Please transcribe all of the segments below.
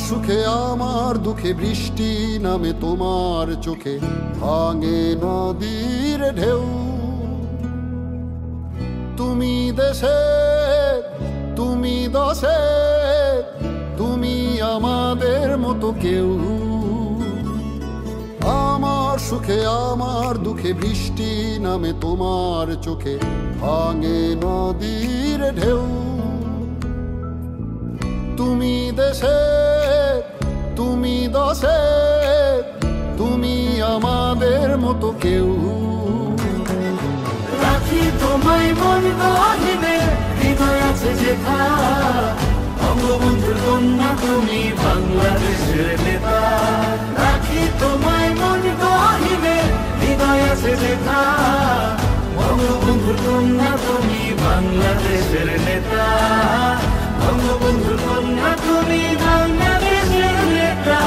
সুখে আমার দুঃখে বৃষ্টি নামে তোমার চোখে, ভাঙে নদীর ঢেউ। তুমি দেশে, তুমি দশে, তুমি আমাদের মতো কেউ। আমার সুখে আমার দুঃখে বৃষ্টি নামে তোমার চোখে, ভাঙে নদীর ঢেউ। তুমি দেশে, তুমি দশে, তুমি আমাদের মতো কেউ। রাখি তোমায় মন গহীনে, হৃদয় আছে যেথা। বঙ্গবন্ধুর কন্যা তুমি বাংলাদেশের নেতা। রাখি তোমায় মন গহীনে, হৃদয় আছে যেথা। বঙ্গবন্ধুর কন্যা তুমি বাংলাদেশের নেতা। বঙ্গবন্ধুর কন্যা তুমি বাংলাদেশের নেতা।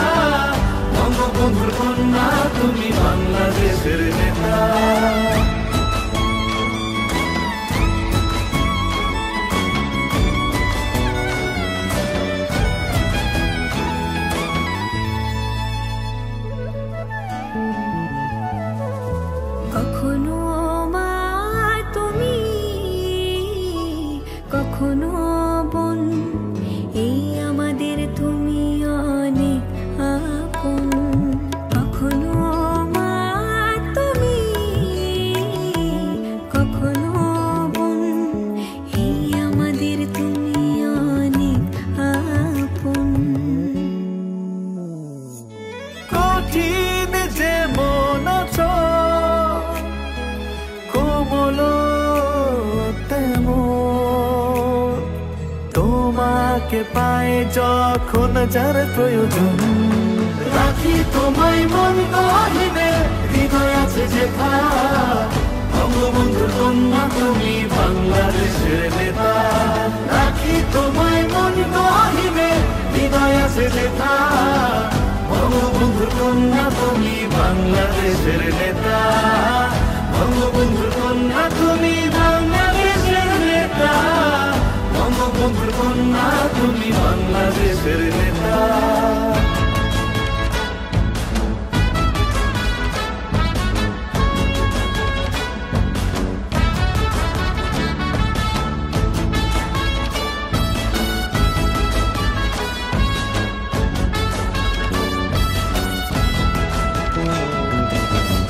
বঙ্গবন্ধুর কন্যা তুমি বাংলাদেশের নেতা। কখনো মা তুমি, কখনো বোন, এই আমাদের তুমি অনেক আপন। কখনো মা তুমি, কখনো বোন, এই আমাদের তুমি অনেক আপন। কঠিন যে মন আছো, কোমল তেমন। তোমাকে পায় যখন যার প্রয়োজন। রাখি তোমায় মন গহীনে, হৃদয় আছে যেথা। বঙ্গবন্ধুর কন্যা তুমি বাংলাদেশের নেতা। রাখি তোমায় মন গহীনে, হৃদয় আছে যেথা। বঙ্গবন্ধুর কন্যা তুমি বাংলাদেশের নেতা। বঙ্গবন্ধুর কন্যা তুমি বাংলাদেশের নেতা। বঙ্গবন্ধুর কন্যা তুমি বাংলাদেশের নেতা।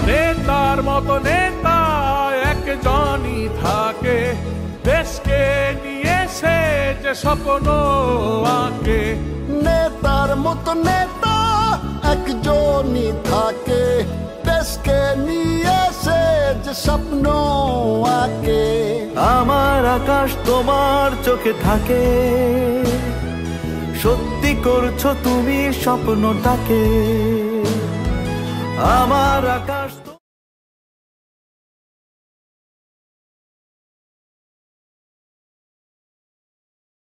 নেতার মতো নেতা একজনই থাকে, দেশকে নিয়ে সে যে স্বপ্ন আঁকে। নেতার মতো নেতা একজনই থাকে, দেশকে নিয়ে সে যে স্বপ্ন আঁকে। আমার আকাশ তোমার চোখে থাকে, সত্যি করছো তুমি স্বপ্নটাকে। আমার আকাশ